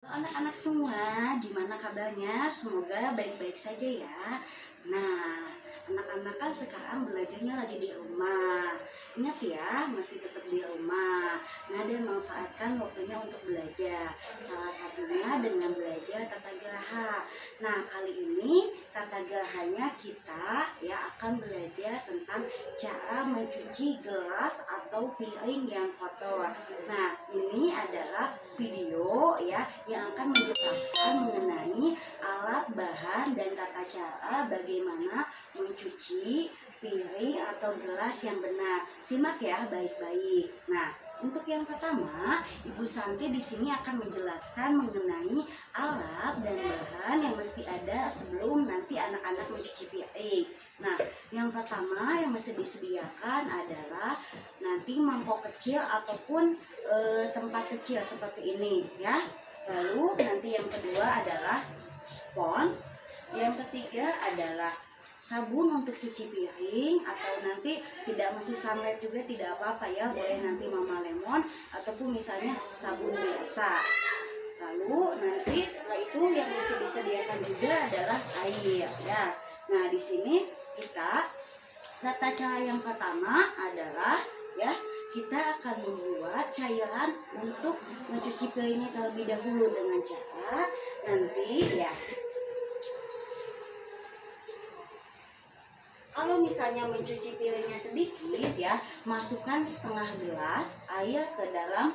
Anak-anak semua, gimana kabarnya? Semoga baik-baik saja ya. Nah, anak-anak kan sekarang belajarnya lagi di rumah. Ingat ya, masih tetap di rumah. Nah, dan manfaatkan waktunya untuk belajar. Salah satunya dengan belajar tata geraha. Nah, kali ini tata gerahanya kita ya akan belajar tentang cara mencuci gelas atau piring yang kotor. Nah, ini adalah video ya yang akan menjelaskan mengenai alat, bahan, dan tata cara bagaimana mencuci piring atau gelas yang benar. Simak ya baik-baik. Nah, untuk yang pertama, Ibu Santi di sini akan menjelaskan mengenai alat dan bahan yang mesti ada sebelum nanti anak-anak mencuci piring. Nah, yang pertama yang mesti disediakan adalah nanti mangkok kecil ataupun tempat kecil seperti ini ya. Lalu nanti yang kedua adalah spons. Yang ketiga adalah sabun untuk cuci piring, atau nanti tidak mesti sunlight juga tidak apa-apa ya, boleh nanti Mama Lemon ataupun misalnya sabun biasa. Lalu nanti setelah itu yang mesti disediakan juga adalah air ya. Nah, di sini kita tata cara yang pertama adalah ya, kita akan membuat cairan untuk mencuci piringnya terlebih dahulu dengan cara nanti ya. Kalau misalnya mencuci piringnya sedikit ya, masukkan setengah gelas air ke dalam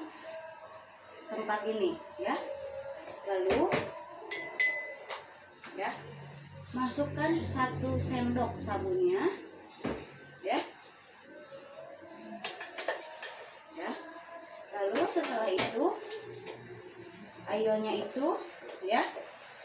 tempat ini ya. Lalu ya, masukkan 1 sendok sabunnya ya. Ya. Lalu setelah itu airnya itu ya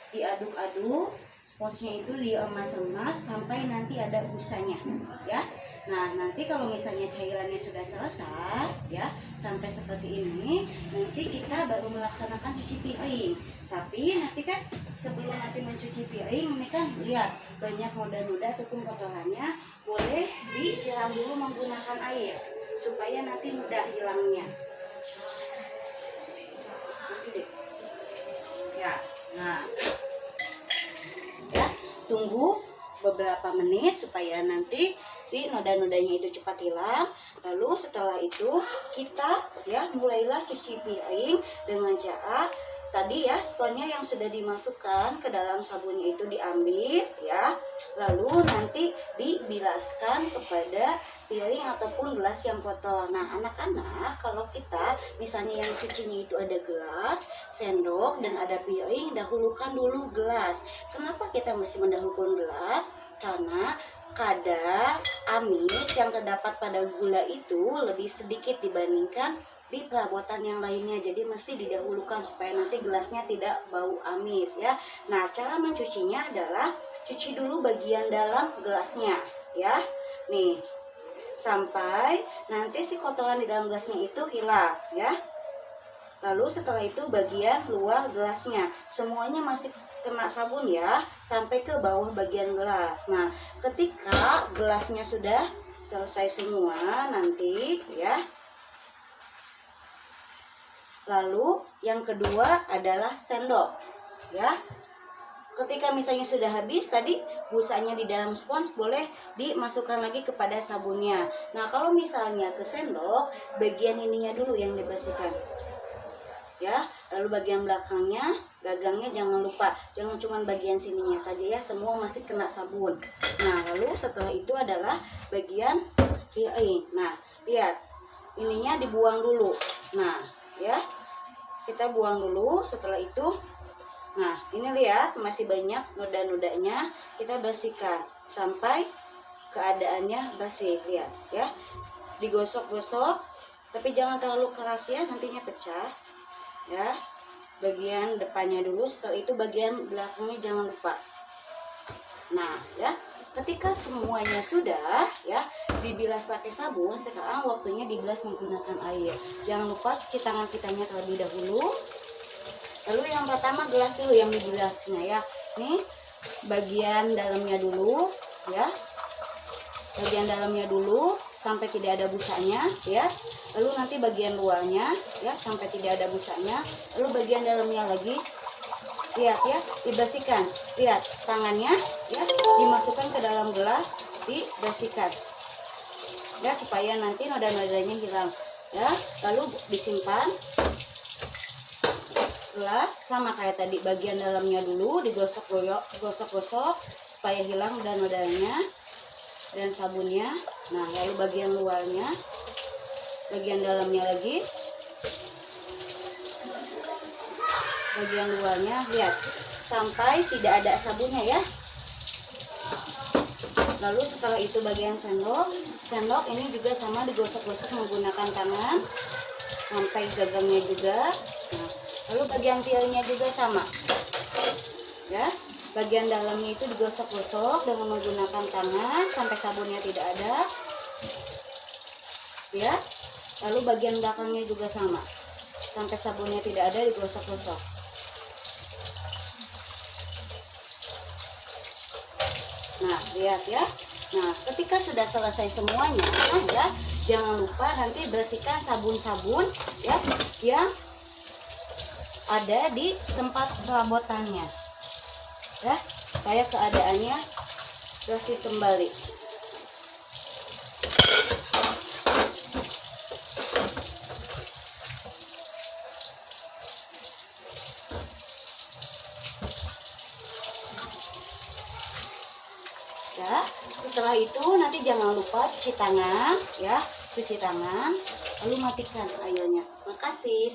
diaduk-aduk, sponsnya itu diemas-emas sampai nanti ada busanya ya. Nah, nanti kalau misalnya cairannya sudah selesai ya, sampai seperti ini, nanti kita baru melaksanakan cuci piring. Tapi nanti kan sebelum nanti mencuci piring, ini kan lihat banyak noda-noda ataupun kotorannya, boleh disiram dulu menggunakan air supaya nanti mudah hilangnya. Nanti deh. Ya, nah. Ya, tunggu beberapa menit supaya nanti si noda-nodanya itu cepat hilang. Lalu setelah itu kita ya mulailah cuci piring dengan cara tadi ya, sponnya yang sudah dimasukkan ke dalam sabunnya itu diambil ya. Lalu nanti dibilaskan kepada piring ataupun gelas yang kotor. Nah, anak-anak kalau kita misalnya yang cucinya itu ada gelas, sendok, dan ada piring, dahulukan dulu gelas. Kenapa kita mesti mendahulukan gelas? Karena kadar amis yang terdapat pada gula itu lebih sedikit dibandingkan di perabotan yang lainnya, jadi mesti didahulukan supaya nanti gelasnya tidak bau amis ya. Nah, cara mencucinya adalah cuci dulu bagian dalam gelasnya ya, nih, sampai nanti si kotoran di dalam gelasnya itu hilang ya. Lalu setelah itu bagian luar gelasnya semuanya masih kena sabun ya, sampai ke bawah bagian gelas. Nah, ketika gelasnya sudah selesai semua nanti ya, lalu yang kedua adalah sendok ya. Ketika misalnya sudah habis tadi busanya di dalam spons, boleh dimasukkan lagi kepada sabunnya. Nah, kalau misalnya ke sendok, bagian ininya dulu yang dibersihkan ya. Lalu bagian belakangnya, gagangnya jangan lupa, jangan cuma bagian sininya saja ya, semua masih kena sabun. Nah, lalu setelah itu adalah bagian piring. Nah, lihat ininya dibuang dulu. Nah ya, kita buang dulu. Setelah itu, nah ini lihat masih banyak noda-nodanya, kita bersihkan sampai keadaannya bersih. Lihat ya, digosok-gosok tapi jangan terlalu keras ya, nantinya pecah ya. Bagian depannya dulu, setelah itu bagian belakangnya jangan lupa. Nah ya, ketika semuanya sudah ya dibilas pakai sabun, sekarang waktunya dibilas menggunakan air. Jangan lupa cuci tangan kitanya terlebih dahulu. Lalu yang pertama gelas dulu yang dibilasnya ya. Nih bagian dalamnya dulu ya, bagian dalamnya dulu sampai tidak ada busanya ya. Lalu nanti bagian luarnya ya sampai tidak ada busanya. Lalu bagian dalamnya lagi, lihat ya, dibersihkan. Lihat tangannya ya, dimasukkan ke dalam gelas, dibersihkan ya supaya nanti noda-nodanya hilang ya. Lalu disimpan gelas sama kayak tadi, bagian dalamnya dulu digosok-gosok supaya hilang noda-nodanya dan sabunnya. Nah lalu bagian luarnya, bagian dalamnya lagi, bagian luarnya, lihat sampai tidak ada sabunnya ya. Lalu setelah itu bagian sendok ini juga sama, digosok-gosok menggunakan tangan sampai gagangnya juga. Nah, lalu bagian piringnya juga sama ya, bagian dalamnya itu digosok-gosok dengan menggunakan tangan sampai sabunnya tidak ada ya. Lalu bagian belakangnya juga sama, sampai sabunnya tidak ada, digosok-gosok. Nah lihat ya. Nah ketika sudah selesai semuanya ya, jangan lupa nanti bersihkan sabun-sabun ya yang ada di tempat perabotannya ya, supaya keadaannya bersih kembali. Ya, setelah itu nanti jangan lupa cuci tangan ya, cuci tangan lalu matikan airnya. Makasih.